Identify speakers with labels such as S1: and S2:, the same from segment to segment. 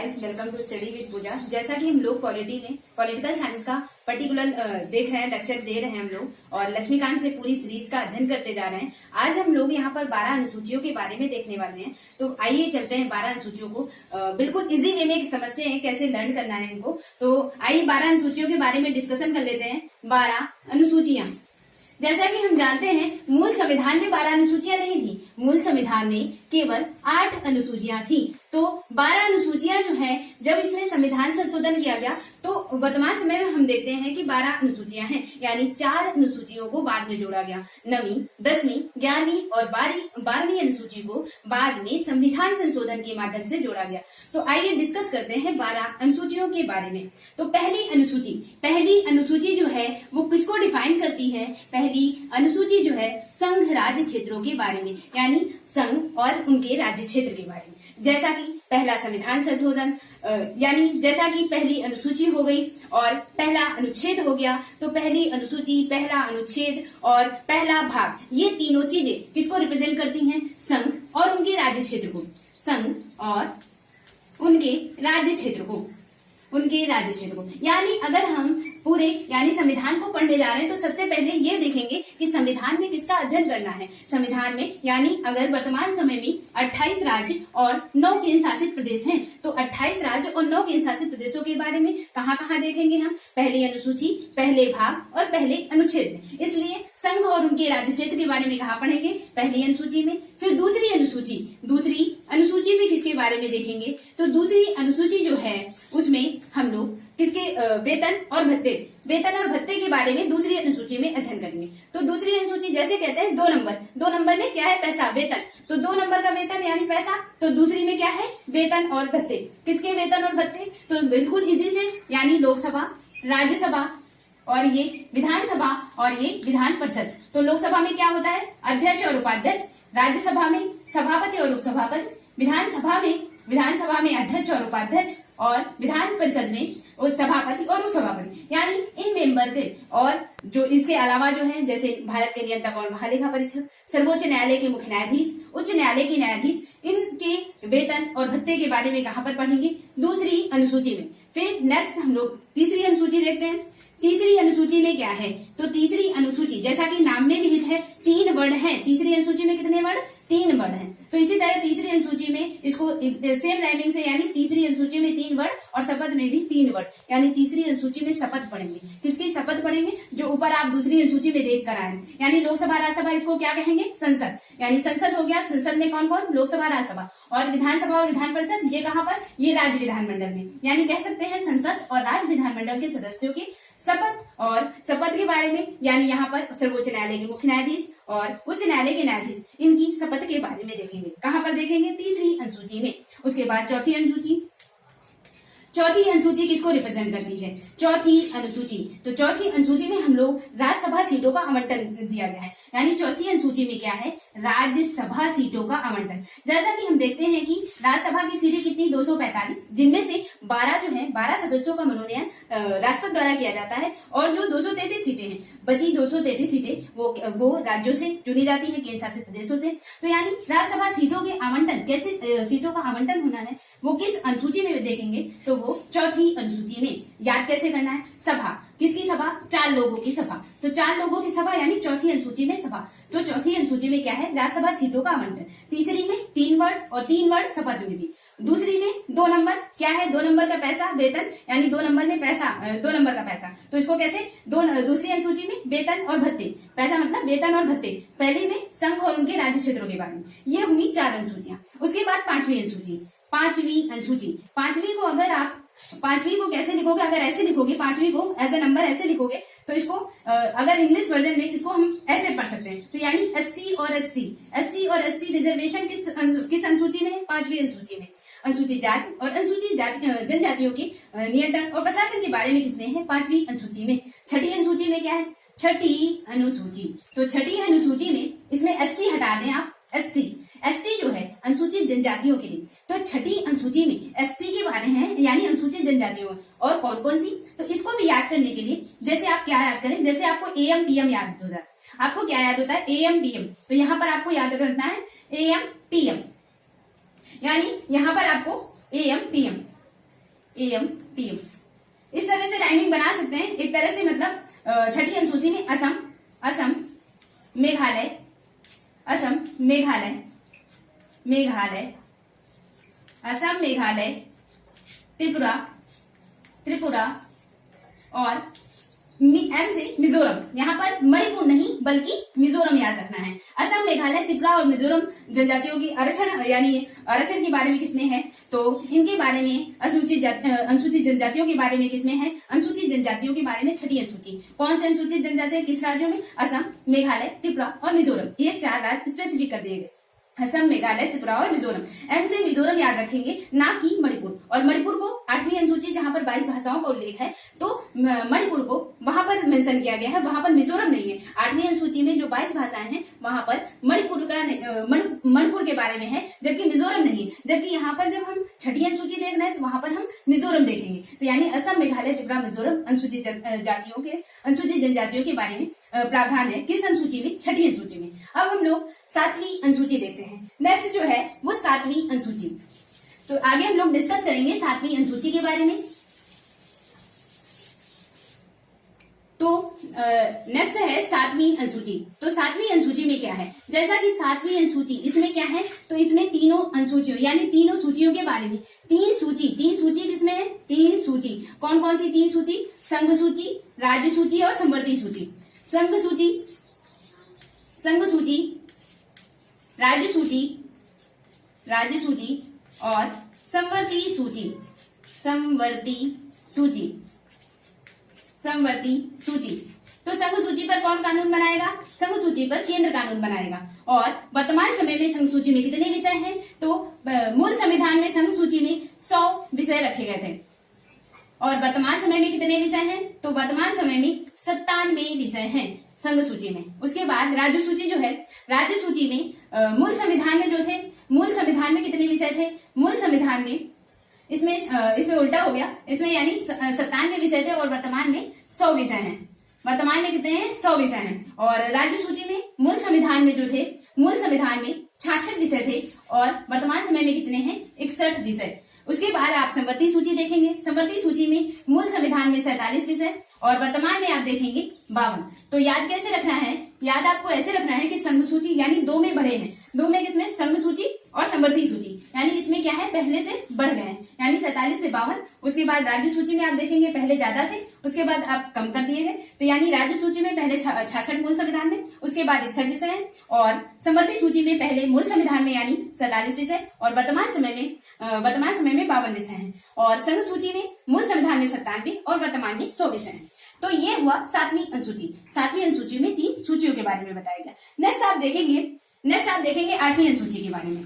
S1: Guys, welcome to study with Puja. जैसा कि हम लोग पॉलिटिकल साइंस का पर्टिकुलर देख रहे हैं, लेक्चर दे रहे हैं हम लोग और लक्ष्मीकांत से पूरी सीरीज का अध्ययन करते जा रहे हैं। आज हम लोग यहाँ पर 12 अनुसूचियों के बारे में देखने वाले हैं। तो आइए चलते हैं 12 अनुसूचियों को बिल्कुल इजी वे में समझते हैं कैसे लर्न करना है इनको। तो आइए 12 अनुसूचियों के बारे में डिस्कशन कर लेते हैं। 12 अनुसूचियां, जैसा कि हम जानते हैं मूल संविधान में 12 अनुसूचियां नहीं थी। मूल संविधान में केवल 8 अनुसूचियां थी। तो 12 अनुसूचियां जो है, जब इसमें संविधान संशोधन किया गया तो वर्तमान समय में हम देखते हैं कि 12 अनुसूचियां हैं, यानी 4 अनुसूचियों को बाद में जोड़ा गया। 9वीं, 10वीं, 11वीं और 12वीं अनुसूची को बाद में संविधान संशोधन के माध्यम से जोड़ा गया। तो आइए डिस्कस करते हैं 12 अनुसूचियों के बारे में। तो पहली अनुसूची जो है वो किसको डिफाइन करती है? पहली अनुसूची जो है संघ राज्य क्षेत्रों के बारे में, यानी संघ और उनके राज्य क्षेत्र के बारे में। जैसा कि पहला संविधान संशोधन, यानी जैसा कि पहली अनुसूची हो गई और पहला अनुच्छेद हो गया, तो पहली अनुसूची, पहला अनुच्छेद और पहला भाग, ये तीनों चीजें किसको रिप्रेजेंट करती हैं? संघ और उनके राज्य क्षेत्र को। संघ और उनके राज्य क्षेत्र को, यानी अगर हम पूरे यानी संविधान को पढ़ने जा रहे हैं तो सबसे पहले ये देखेंगे कि संविधान में किसका अध्ययन करना है। संविधान में यानी अगर वर्तमान समय में 28 राज्य और 9 केंद्र शासित प्रदेश हैं, तो 28 राज्य और 9 केंद्र शासित प्रदेशों के बारे में कहाँ देखेंगे हम? पहली अनुसूची, पहले भाग और पहले अनुच्छेद में। इसलिए संघ और उनके राज्य क्षेत्र के बारे में कहाँ पढ़ेंगे? पहली अनुसूची में। फिर दूसरी अनुसूची में किसके बारे में देखेंगे? तो दूसरी अनुसूची जो है उसमें हम लोग किसके वेतन और भत्ते के बारे में दूसरी अनुसूची में अध्ययन करेंगे। तो दूसरी अनुसूची जैसे कहते हैं 2 नंबर में क्या है? पैसा, वेतन। तो 2 नंबर का वेतन यानी पैसा। तो दूसरी में क्या है? वेतन और भत्ते। किसके वेतन और भत्ते? तो बिल्कुल इजी से, यानी लोकसभा, राज्यसभा और ये विधानसभा और ये विधान परिषद। तो लोकसभा में क्या होता है? अध्यक्ष और उपाध्यक्ष। राज्यसभा में सभापति और उपसभापति। विधानसभा में अध्यक्ष और उपाध्यक्ष और विधान परिषद में सभापति और उपसभापति, यानी इन मेंबर के। और जो इसके अलावा जो है, जैसे भारत के नियंत्रक और महालेखा परीक्षक, सर्वोच्च न्यायालय के मुख्य न्यायाधीश, उच्च न्यायालय के न्यायाधीश, इनके वेतन और भत्ते के बारे में कहाँ पर पढ़ेंगे? दूसरी अनुसूची में। फिर नेक्स्ट हम लोग तीसरी अनुसूची देखते हैं। तीसरी अनुसूची में क्या है? तो तीसरी अनुसूची जैसा कि नाम में भी लिखा है 3 वर्ड है। तीसरी अनुसूची में कितने वर्ड? 3 वर्ड हैं। तो इसी तरह तीसरी अनुसूची में इसको सेम राइमिंग से, यानी तीसरी अनुसूची में 3 वर्ड और शपथ में भी 3 वर्ड, यानी तीसरी अनुसूची में शपथ पढ़ेंगे। किसकी शपथ पढ़ेंगे? जो ऊपर आप दूसरी अनुसूची में देख कर आए, यानी लोकसभा, राज्यसभा, इसको क्या कहेंगे? संसद। यानी संसद हो गया। संसद में कौन कौन? लोकसभा, राज्यसभा और विधानसभा और विधान परिषद। ये कहाँ पर? ये राज्य विधानमंडल में, यानी कह सकते हैं संसद और राज्य विधानमंडल के सदस्यों की शपथ। और शपथ के बारे में, यानी यहाँ पर सर्वोच्च न्यायालय के मुख्य न्यायाधीश और उच्च न्यायालय के न्यायाधीश, इनकी शपथ के बारे में देखेंगे। कहाँ पर देखेंगे? तीसरी अनुसूची में। उसके बाद चौथी अनुसूची किसको रिप्रेजेंट करती है? चौथी अनुसूची। तो चौथी अनुसूची में हम लोग राज्यसभा सीटों का आवंटन दिया गया है, यानी चौथी अनुसूची में क्या है? राज्यसभा सीटों का आवंटन। जैसा कि हम देखते हैं कि राज्यसभा की सीटें कितनी? 245, जिनमें से 12 जो है 12 सदस्यों का मनोनयन राष्ट्रपति द्वारा किया जाता है और जो 233 सीटें हैं, बची 233 सीटें वो राज्यों से चुनी जाती है, केंद्र शासित प्रदेशों से। तो यानी राज्यसभा सीटों के आवंटन, कैसे सीटों का आवंटन होना है, वो किस अनुसूची में देखेंगे? तो वो चौथी अनुसूची में। याद कैसे करना है? सभा, किसकी सभा? 4 लोगों की सभा। तो 4 लोगों की सभा, यानी चौथी अनुसूची में सभा। तो चौथी अनुसूची में क्या है? राज्यसभा सीटों का आवंटन। तीसरी में 3 वर्ड और 3 वर्ड शपथ में भी। दूसरी में 2 नंबर क्या है? 2 नंबर का पैसा, वेतन, यानी 2 नंबर में पैसा, 2 नंबर का पैसा। तो इसको कैसे? दूसरी अनुसूची में वेतन और भत्ते। पैसा मतलब वेतन और भत्ते। पहली में संघ और उनके राज्य क्षेत्रों के बारे में। ये हुई 4 अनुसूचियां। उसके बाद पांचवी अनुसूची। पांचवी को कैसे लिखोगे? अगर ऐसे लिखोगे, पांचवी को एज ए नंबर ऐसे लिखोगे, तो इसको अगर इंग्लिश वर्जन में इसको हम ऐसे पढ़ सकते हैं। तो यानी SC और ST रिजर्वेशन किस अनुसूची में है? पांचवी अनुसूची में। अनुसूचित जाति और अनुसूचित जनजातियों के नियंत्रण और प्रशासन के बारे में किसमें है? पांचवी अनुसूची में। छठी अनुसूची में क्या है? छठी अनुसूची। तो छठी अनुसूची में इसमें SC हटा दें आप, ST जो है अनुसूचित जनजातियों के लिए। तो छठी अनुसूची में ST के बारे हैं, यानी अनुसूचित जनजातियों। और कौन कौन सी? तो इसको भी याद करने के लिए जैसे आप क्या याद करें? जैसे आपको AM PM याद होता है। आपको क्या याद होता है? AM PM। तो यहाँ पर आपको याद करना है AM TM, यानी यहाँ पर आपको AM TM AM TM। इस तरह से राइमिंग बना सकते हैं। एक तरह से मतलब छठी अनुसूची में असम मेघालय, असम मेघालय, मेघालय, असम मेघालय, त्रिपुरा, त्रिपुरा और एम से मिजोरम। यहाँ पर मणिपुर नहीं बल्कि मिजोरम याद रखना है। असम मेघालय त्रिपुरा और मिजोरम जनजातियों की आरक्षण यानी आरक्षण के बारे में किसमें है, तो इनके बारे में अनुसूचित जनजातियों के बारे में किसमें है, अनुसूचित जनजातियों के बारे में छठी अनुसूची। कौन से अनुसूचित जनजाति किस राज्यों में, असम मेघालय त्रिपुरा और मिजोरम। ये 4 राज्य स्पेसिफिक कर दिए गए, असम मेघालय त्रिपुरा और मिजोरम। एम से मिजोरम याद रखेंगे, ना कि मणिपुर। और मणिपुर को 8वीं अनुसूची जहां पर 22 भाषाओं का उल्लेख है, तो मणिपुर को वहां पर मेंशन किया गया है, वहां पर मिजोरम नहीं है। 8वीं अनुसूची में जो 22 भाषाएं हैं वहां पर मणिपुर के बारे में है, जबकि मिजोरम नहीं है। जबकि यहाँ पर जब हम छठी अनुसूची देख रहे हैं तो वहां पर हम मिजोरम देखेंगे। तो यानी असम मेघालय त्रिपुरा मिजोरम अनुसूचित जनजातियों के बारे में प्रावधान है किस अनुसूची में, छठी अनुसूची में। अब हम लोग 7वीं अनुसूची देखते हैं। नेक्स्ट जो है वो 7वीं अनुसूची। तो आगे हम लोग डिस्कस करेंगे 7वीं अनुसूची के बारे में। तो नेक्स्ट है 7वीं अनुसूची। तो 7वीं अनुसूची में क्या है, जैसा कि 7वीं अनुसूची इसमें क्या है, तो इसमें तीनों अनुसूचियों यानी तीनों सूचियों के बारे में तीन सूची किसमें है, 3 सूची। कौन कौन सी 3 सूची, संघ सूची, राज्य सूची और समवर्ती सूची। संघ सूची, राज्य सूची और समवर्ती सूची। तो संघ सूची पर कौन कानून बनाएगा, संघ सूची पर केंद्र कानून बनाएगा। और वर्तमान समय में संघ सूची में कितने विषय हैं, तो मूल संविधान में संघ सूची में 100 विषय रखे गए थे। और वर्तमान समय में कितने विषय हैं, तो वर्तमान समय में 97 विषय हैं संघ सूची में। उसके बाद राज्य सूची जो है, राज्य सूची में मूल संविधान में जो थे, मूल संविधान में कितने विषय थे, मूल संविधान में इसमें उल्टा हो गया, इसमें यानी 97 विषय थे और वर्तमान में 100 विषय हैं। वर्तमान में कितने हैं, 100 विषय हैं। और राज्य सूची में मूल संविधान में जो थे, मूल संविधान में 66 विषय थे और वर्तमान समय में कितने हैं, 61 विषय। उसके बाद आप समवर्ती सूची देखेंगे। समवर्ती सूची में मूल संविधान में 47 विषय और वर्तमान में आप देखेंगे 52। तो याद कैसे रखना है, याद आपको ऐसे रखना है कि संघ सूची यानी 2 में बढ़े हैं, 2 में किसमें, संघ सूची और समवर्ती सूची, यानी इसमें क्या है, पहले से बढ़ गए हैं, यानी 47 से 52। उसके बाद राज्य सूची में आप देखेंगे पहले ज्यादा थे, उसके बाद आप कम कर दिए गए। तो यानी राज्य सूची में पहले 66 मूल संविधान में, उसके बाद 61 विषय है। और समवर्ती सूची में पहले मूल संविधान में यानी 47 विषय और वर्तमान समय में 52 विषय हैं। और संघ सूची में मूल संविधान में 97 और वर्तमान में 100 विषय हैं। तो ये हुआ 7वीं अनुसूची। 7वीं अनुसूची में 3 सूचियों के बारे में बताया गया। नेक्स्ट आप देखेंगे 8वीं अनुसूची के बारे में।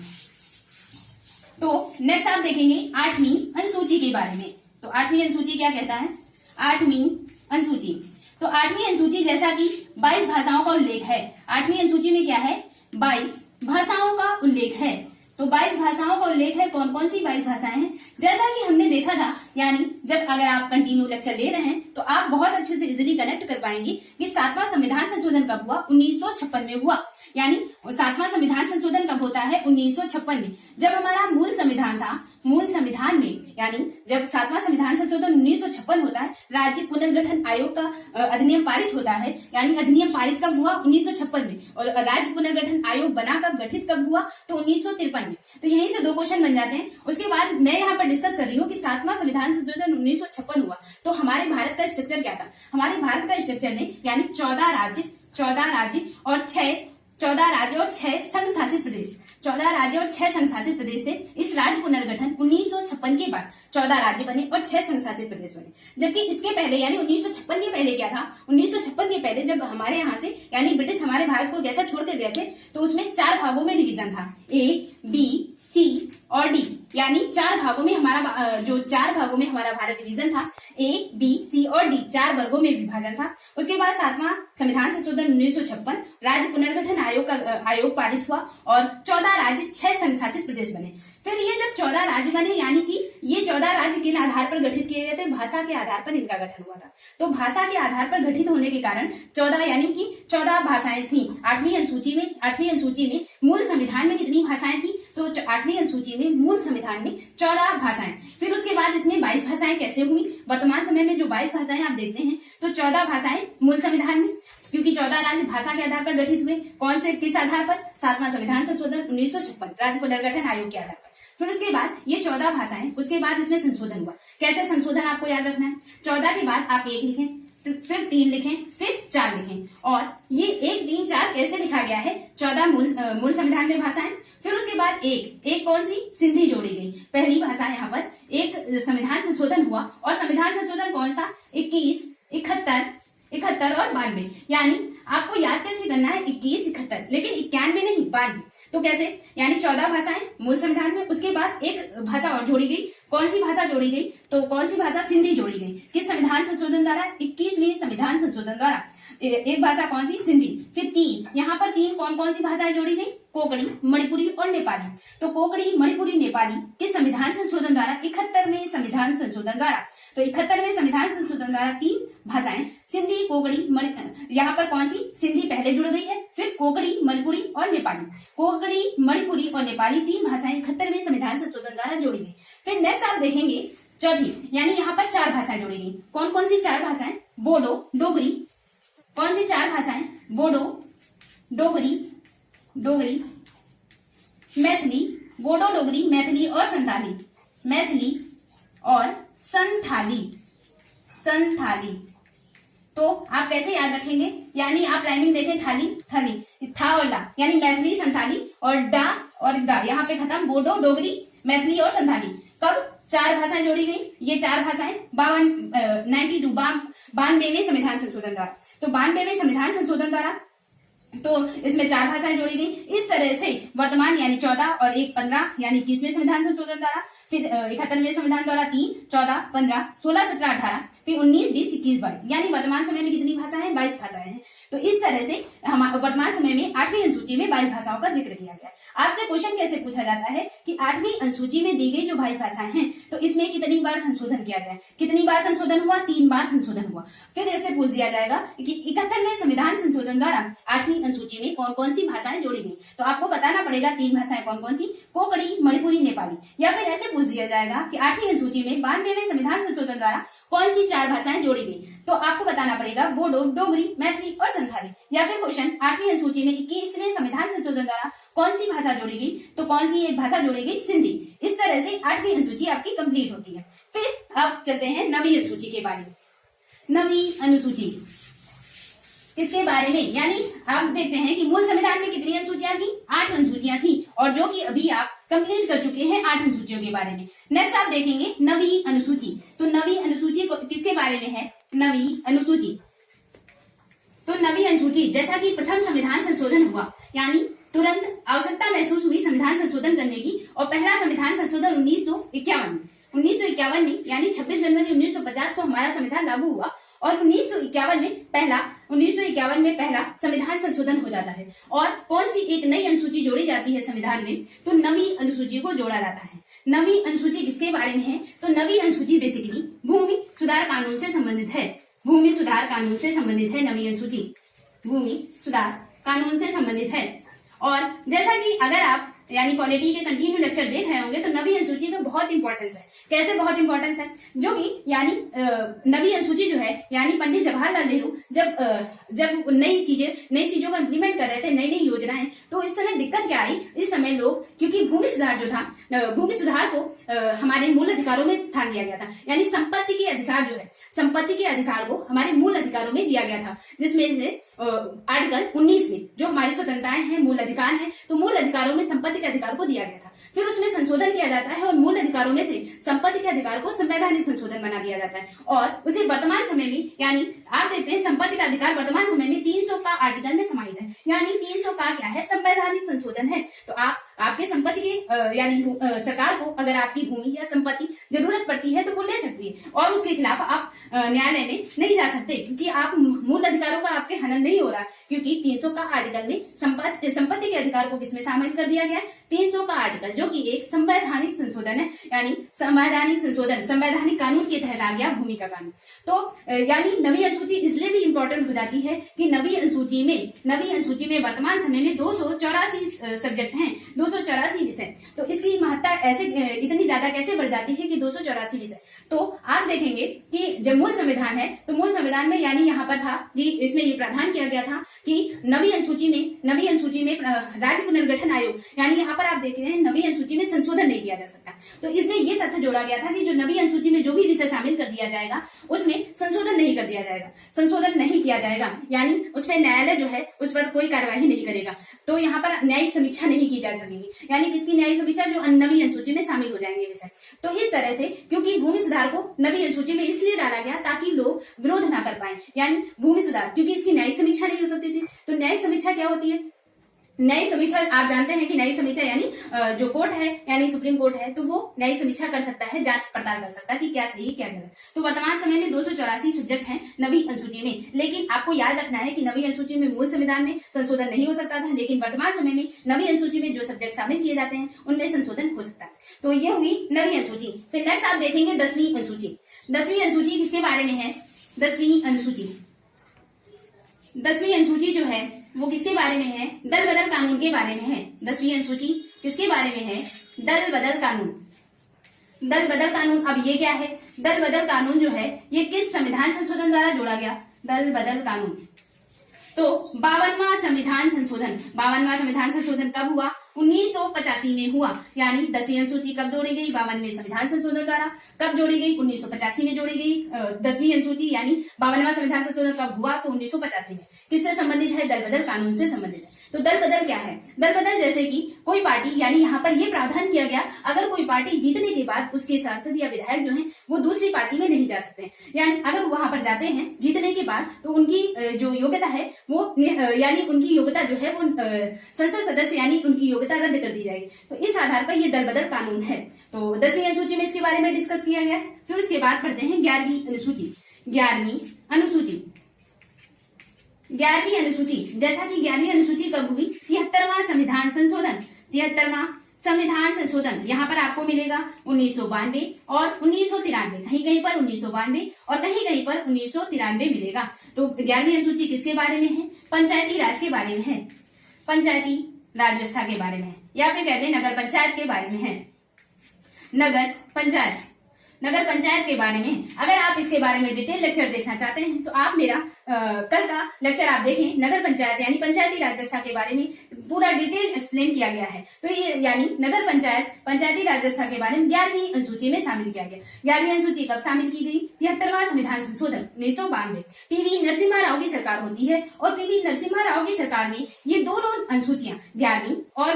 S1: तो नेक्स्ट आप देखेंगे 8वीं अनुसूची के बारे में। तो 8वीं अनुसूची क्या कहता है, 8वीं अनुसूची। तो 8वीं अनुसूची जैसा कि 22 भाषाओं का उल्लेख है, 8वीं अनुसूची में क्या है, 22 भाषाओं का उल्लेख है। तो 22 भाषाओं का उल्लेख है। कौन कौन सी 22 भाषाएं हैं, जैसा कि हमने देखा था, यानी जब अगर आप कंटिन्यू लेक्चर ले रहे हैं तो आप बहुत अच्छे से इजीली कनेक्ट कर पाएंगे कि 7वां संविधान संशोधन कब हुआ, 1956 में हुआ। यानी 7वां संविधान संशोधन कब होता है, 1956 में। जब हमारा मूल संविधान था, मूल संविधान में यानी जब 7वां संविधान संशोधन 1956 होता है, राज्य पुनर्गठन आयोग का अधिनियम पारित होता है। यानी अधिनियम पारित कब हुआ, 1956 में। और राज्य पुनर्गठन आयोग बना कब, गठित कब हुआ, तो 1953 में। तो यहीं से 2 क्वेश्चन बन जाते हैं। उसके बाद मैं यहाँ पर डिस्कस कर रही हूँ कि 7वां संविधान संशोधन 1956 हुआ तो हमारे भारत का स्ट्रक्चर क्या था। हमारे भारत का स्ट्रक्चर में यानी 14 राज्य और 6 संघ शासित प्रदेश, 14 राज्य और 6 संघ शासित प्रदेश से इस राज्य पुनर्गठन 1956 के बाद 14 राज्य बने और 6 संघ शासित प्रदेश बने। जबकि इसके पहले यानी 1956 के पहले क्या था, 1956 के पहले जब हमारे यहाँ से यानी ब्रिटिश हमारे भारत को कैसा छोड़ के गए थे, तो उसमें 4 भागों में डिवीजन था, A, B, C और D। यानी 4 भागों में हमारा भारत डिवीजन था, A, B, C और D 4 वर्गों में विभाजन था। उसके बाद 7वां संविधान संशोधन 1956 राज्य पुनर्गठन आयोग पारित हुआ और 14 राज्य 6 संघ शासित प्रदेश बने। फिर ये जब 14 राज्य बने, यानी कि ये 14 राज्य किन आधार पर गठित किए गए थे, भाषा के आधार पर इनका गठन हुआ था। तो भाषा के आधार पर गठित होने के कारण 14 यानी कि 14 भाषाएं थी 8वीं अनुसूची में। मूल संविधान में कितनी भाषाएं थी, तो 8वीं अनुसूची में मूल संविधान में 14 भाषाएं। फिर उसके बाद इसमें 22 भाषाएं भाषाएं कैसे हुई। वर्तमान समय में जो 22 भाषाएं आप देखते हैं तो 14 भाषाएं मूल संविधान में, क्योंकि 14 राज्य भाषा के आधार पर गठित हुए। कौन से किस आधार पर? 7वां संविधान संशोधन 1956 राज्य पुनर्गठन आयोग के आधार पर। फिर उसके बाद ये 14 भाषाएं, उसके बाद इसमें संशोधन हुआ। कैसे संशोधन आपको याद रखना है, 14 के बाद आप 1 लिखें, फिर 3 लिखें, फिर 4 लिखें। और ये 1, 3, 4 कैसे लिखा गया है? 14 मूल संविधान में भाषाएं, फिर उसके बाद एक कौन सी? सिंधी जोड़ी गई। पहली भाषा यहाँ पर एक संविधान संशोधन हुआ। और संविधान संशोधन कौन सा? 21, 71 और 92। यानी आपको याद कैसे करना है? 21, 71, लेकिन 91 नहीं, 92। तो कैसे? यानी 14 भाषाएं मूल संविधान में, उसके बाद एक भाषा और जोड़ी गई। कौन सी भाषा जोड़ी गई? तो कौन सी भाषा? सिंधी जोड़ी गई। किस संविधान संशोधन द्वारा? 21वें संविधान संशोधन द्वारा। एक भाषा कौन सी? सिंधी। फिर 3, यहाँ पर 3 कौन सी भाषाएं जोड़ी गई? कोंकणी, मणिपुरी और नेपाली। तो कोंकणी, मणिपुरी, नेपाली किस संविधान संशोधन द्वारा? 71वें संविधान संशोधन द्वारा। तो 71वें संविधान संशोधन द्वारा 3 भाषाएं, सिंधी, कोंकणी, यहाँ पर कौन सी? सिंधी पहले जुड़ गई है, फिर कोंकणी, मणिपुरी और नेपाली। कोंकणी, मणिपुरी और नेपाली 3 भाषाएं 71वें संविधान संशोधन द्वारा जोड़ी गई। फिर नेक्स्ट आप देखेंगे चौथी, यानी यहाँ पर 4 भाषाएं जोड़ी गई। कौन सी 4 भाषाएं? बोडो, डोगरी। कौन सी 4 भाषाएं? बोडो, डोगरी, मैथिली, बोडो, डोगरी, मैथिली और संथाली। संथाली। तो आप कैसे याद रखेंगे? यानी आप लाइनिंग देखें, थली, था और ला, यानी मैथिली, संथाली और डा और डा, यहाँ पे खत्म। बोडो, डोगरी, मैथिली और संथाली। कब 4 भाषाएं जोड़ी गई? ये 4 भाषाएं 92वें संविधान संशोधन द्वारा। तो 92वें संविधान संशोधन द्वारा तो इसमें 4 भाषाएं जोड़ी गई। इस तरह से वर्तमान यानी 14 और 1, 15 यानी 21वें संविधान संशोधन द्वारा, फिर 71वें संविधान द्वारा 3, 14, 15, 16, 17, 18, फिर 19, 20, 21, 22, यानी वर्तमान समय में कितनी भाषाएं हैं? 22 भाषाएं हैं। तो इस तरह से हम वर्तमान समय में 8वीं अनुसूची में 22 भाषाओं का जिक्र किया गया है। आपसे क्वेश्चन कैसे पूछा जाता है कि 8वीं अनुसूची में दी गई जो 22 भाषाएं हैं, तो इसमें कितनी बार संशोधन किया गया है? कितनी बार संशोधन हुआ? 3 बार संशोधन हुआ। फिर ऐसे पूछ दिया जाएगा कि 71वें संविधान संशोधन द्वारा 8वीं अनुसूची में कौन सी भाषाएं जोड़ी गई? तो आपको बताना पड़ेगा 3 भाषाएं कौन सी? कोंकणी, मणिपुरी, नेपाली। या फिर ऐसे पूछ दिया जाएगा कि 8वीं अनुसूची में 92वें संविधान संशोधन द्वारा कौन सी 4 भाषाएं जोड़ी गई? तो आपको बताना पड़ेगा बोडो, डोगरी, मैथिली और संथाली। या फिर क्वेश्चन 8वीं अनुसूची में 21वें संविधान संशोधन द्वारा कौन सी भाषा जोड़ी गई? तो कौन सी एक भाषा जोड़ी गई? सिंधी। इस तरह से 8वीं अनुसूची आपकी कंप्लीट होती है। फिर अब चलते हैं 9वीं अनुसूची के बारे में। 9वीं अनुसूची किसके बारे में? यानी आप देखते हैं कि मूल संविधान में कितनी अनुसूचियां थी? 8 अनुसूचियां थी, और जो कि अभी आप कंप्लीट कर चुके हैं 8 अनुसूचियों के बारे में। नेक्स्ट आप देखेंगे 9वीं अनुसूची। तो 9वीं अनुसूची किसके बारे में है? 9वीं अनुसूची, तो 9वीं अनुसूची जैसा कि प्रथम संविधान संशोधन हुआ, यानी तुरंत आवश्यकता महसूस हुई संविधान संशोधन करने की, और पहला संविधान संशोधन 1951 में यानी 26 जनवरी 1950 को हमारा संविधान लागू हुआ, और 1951 में पहला संविधान संशोधन हो जाता है। और कौन सी एक नई अनुसूची जोड़ी जाती है संविधान में? तो 9वीं अनुसूची को जोड़ा जाता है। 9वीं अनुसूची किसके बारे में है? तो 9वीं अनुसूची बेसिकली भूमि सुधार कानून से संबंधित है। भूमि सुधार कानून से संबंधित है 9वीं अनुसूची, भूमि सुधार कानून से संबंधित है। और जैसा कि अगर आप यानी पॉलिटी के कंटिन्यू लेक्चर देख रहे होंगे, तो 9वीं अनुसूची में बहुत इंपॉर्टेंस है। कैसे बहुत इंपॉर्टेंस है? जो कि यानी 9वीं अनुसूची जो है, यानी पंडित जवाहरलाल नेहरू जब नई चीजों को इम्प्लीमेंट कर रहे थे, नई योजनाएं, तो इस समय दिक्कत क्या आई? इस समय लोग, क्योंकि भूमि सुधार जो था, भूमि सुधार को हमारे मूल अधिकारों में स्थान दिया गया था, यानी संपत्ति के अधिकार जो है, संपत्ति के अधिकार को हमारे मूल अधिकारों में दिया गया था, जिसमें से आर्टिकल 19 में जो हमारी स्वतंत्रताएं हैं, मूल अधिकार हैं, तो मूल अधिकारों में संपत्ति के अधिकार को दिया गया था। फिर उसमें संशोधन किया जाता है और मूल अधिकारों में से संपत्ति के अधिकार को संवैधानिक संशोधन बना दिया जाता है, और उसे वर्तमान समय में, यानी आप देखते हैं संपत्ति का अधिकार वर्तमान समय में 300 का आर्टिकल में समाहित है। यानी 300 का क्या है? संवैधानिक संशोधन है। तो आपके संपत्ति के यानी सरकार को अगर आपकी भूमि या संपत्ति जरूरत पड़ती है तो वो ले सकती है, और उसके खिलाफ आप न्यायालय में नहीं जा सकते, क्योंकि आप मूल अधिकारों का आपके हनन नहीं हो रहा, क्योंकि 300 का आर्टिकल में संपत्ति के अधिकार को किसमें शामिल कर दिया गया है? 300 का आर्टिकल, जो कि एक संवैधानिक संशोधन है, यानी संवैधानिक संशोधन, संवैधानिक कानून के तहत आ गया भूमि का कानून। तो यानी नवी अनुसूची इसलिए भी इम्पोर्टेंट हो जाती है कि नवी अनुसूची में वर्तमान समय में 284 सब्जेक्ट हैं, 284 विषय। तो इसकी महत्ता ऐसे इतनी ज्यादा कैसे बढ़ जाती है कि 284 विषय। तो आप देखेंगे कि जब मूल संविधान है तो मूल संविधान में यानी यहाँ पर था कि इसमें ये प्रावधान किया गया था कि नवी अनुसूची में राज्य पुनर्गठन आयोग, यानी यहाँ पर आप देख रहे हैं नवी अनुसूची में संशोधन नहीं किया जा सकता। तो इसमें ये तथ्य जोड़ा गया था कि जो नवी अनुसूची में जो भी विषय शामिल कर दिया जाएगा उसमें संशोधन नहीं कर दिया जाएगा, संशोधन नहीं किया जाएगा, यानी उस पर न्यायालय जो है उस पर कोई कार्यवाही नहीं करेगा। तो यहाँ पर न्यायिक समीक्षा नहीं की जा सकेगी, यानी किसकी न्यायिक समीक्षा, जो नवी अनुसूची में शामिल हो जाएंगे विषय। तो इस तरह से क्योंकि भूमि सुधार को नवी अनुसूची में इसलिए डाला गया ताकि लोग विरोध ना कर पाए, यानी भूमि सुधार क्योंकि इसकी न्यायिक समीक्षा नहीं हो सकती थी। तो न्यायिक समीक्षा क्या होती है? न्यायिक समीक्षा आप जानते हैं कि न्यायिक समीक्षा यानी जो कोर्ट है यानी सुप्रीम कोर्ट है तो वो न्यायिक समीक्षा कर सकता है, जांच पड़ताल कर सकता है कि क्या सही क्या गलत। तो वर्तमान समय में 284 सब्जेक्ट हैं नवी अनुसूची में, लेकिन आपको याद रखना है कि नवी अनुसूची में मूल संविधान में संशोधन नहीं हो सकता था, लेकिन वर्तमान समय में नवी अनुसूची में जो सब्जेक्ट शामिल किए जाते हैं उनमें संशोधन हो सकता है। तो ये हुई नवी अनुसूची। फिर नेक्स्ट आप देखेंगे 10वीं अनुसूची। 10वीं अनुसूची किसके बारे में है? 10वीं अनुसूची जो है वो किसके बारे में है? दल बदल कानून के बारे में है। 10वीं अनुसूची किसके बारे में है? दल बदल कानून। दल बदल कानून, अब ये क्या है? दल बदल कानून जो है ये किस संविधान संशोधन द्वारा जोड़ा गया? दल बदल कानून। तो 52वां संविधान संशोधन, 52वां संविधान संशोधन कब हुआ? 1985 में हुआ। यानी 10वीं अनुसूची कब जोड़ी गई? 52वें संविधान संशोधन द्वारा। कब जोड़ी गई? 1985 में जोड़ी गई 10वीं अनुसूची, यानी 52वां संविधान संशोधन कब हुआ? तो 1985 में। किससे संबंधित है? दल बदल कानून से संबंधित है। तो दल बदल क्या है? दल बदल जैसे कि कोई पार्टी, यानी यहाँ पर ये प्रावधान किया गया अगर कोई पार्टी जीतने के बाद उसके सांसद या विधायक जो हैं वो दूसरी पार्टी में नहीं जा सकते, यानी अगर वहां पर जाते हैं जीतने के बाद तो उनकी जो योग्यता है वो यानी उनकी योग्यता जो है वो संसद सदस्य यानी उनकी योग्यता रद्द कर दी जाएगी। तो इस आधार पर ये दल बदल कानून है। तो 10वीं अनुसूची में इसके बारे में डिस्कस किया गया है। फिर उसके बाद पढ़ते हैं 11वीं अनुसूची। 11वीं अनुसूची जैसा कि 11वीं अनुसूची कब हुई? 73वां संविधान संशोधन। 73वां संविधान संशोधन यहाँ पर आपको मिलेगा 1992 और 1993, कहीं कहीं पर 1992 और कहीं कहीं पर 1993 मिलेगा। तो 11वीं अनुसूची किसके बारे में है? पंचायती राज के बारे में है, पंचायती राज व्यवस्था के बारे में है, या फिर कहते हैं नगर पंचायत के बारे में है। नगर पंचायत के बारे में। अगर आप इसके बारे में डिटेल लेक्चर देखना चाहते हैं तो आप मेरा कल का लेक्चर आप देखें। नगर पंचायत यानी पंचायती राज व्यवस्था के बारे में पूरा डिटेल एक्सप्लेन किया गया है। तो ये यानी नगर पंचायत पंचायती राज व्यवस्था के बारे में 11वीं अनुसूची में शामिल किया गया। 11वीं अनुसूची कब शामिल की गई? 73वां संविधान संशोधन 1992। पीवी नरसिम्हा राव की सरकार होती है और पीवी नरसिम्हा राव की सरकार में ये दोनों अनुसूचियां 11वीं और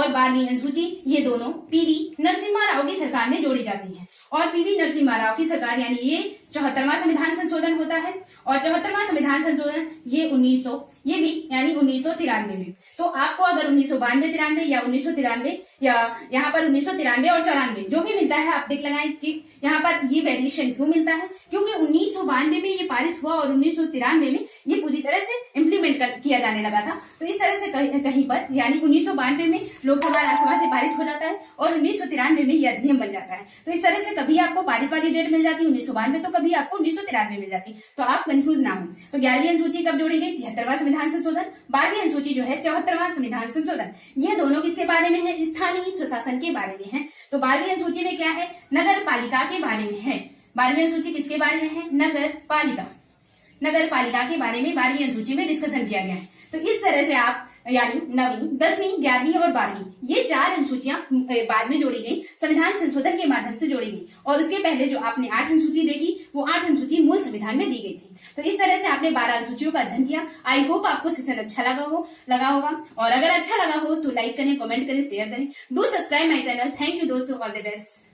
S1: 12वीं अनुसूची ये दोनों पीवी नरसिम्हा राव की सरकार में जोड़ी जाती है। और पीवी नरसिम्हा राव की सरकार यानी ये 74वां संविधान संशोधन होता है और 74वां संविधान संशोधन ये भी यानी 1993 में। तो आपको अगर 1992-93 या 1993 या यहाँ पर 1993 और 94 जो भी मिलता है आप देख लगाएं कि यहाँ पर ये वेरिएशन क्यों मिलता है, क्योंकि 1992 में ये पारित हुआ और 1993 में ये पूरी तरह से इम्प्लीमेंट किया जाने लगा था। तो इस तरह से कहीं पर यानी 1992 में लोकसभा राज्यसभा से पारित हो जाता है और 1993 में ये अधिनियम बन जाता है। तो इस तरह से कभी आपको पारित वाली डेट मिल जाती है 1992, तो कभी आपको 1993 मिल जाती, तो आप कंफ्यूज ना हो। तो 11वीं अनुसूची कब जोड़ी गई? 73वां संविधान संशोधन। 12वीं अनुसूची जो है 74वां संविधान संशोधन। ये दोनों किसके बारे में है? स्थानीय स्वशासन के बारे में है। तो 12वीं अनुसूची में क्या है? नगर पालिका के बारे में है। 12वीं अनुसूची किसके बारे में है? नगर पालिका के बारे में 12वीं अनुसूची में डिस्कशन किया गया है। तो इस तरह से आप यानी 9वीं, 10वीं, 11वीं और 12वीं ये 4 अनुसूचियां बाद में जोड़ी गई, संविधान संशोधन के माध्यम से जोड़ी गई। और उसके पहले जो आपने 8 अनुसूची देखी वो 8 अनुसूची मूल संविधान में दी गई थी। तो इस तरह से आपने 12 अनुसूचियों का अध्ययन किया। आई होप आपको सेशन अच्छा लगा होगा और अगर अच्छा लगा हो तो लाइक करें, कमेंट करें, शेयर करें। Do subscribe my channel. Thank you दोस्तों, ऑल द बेस्ट।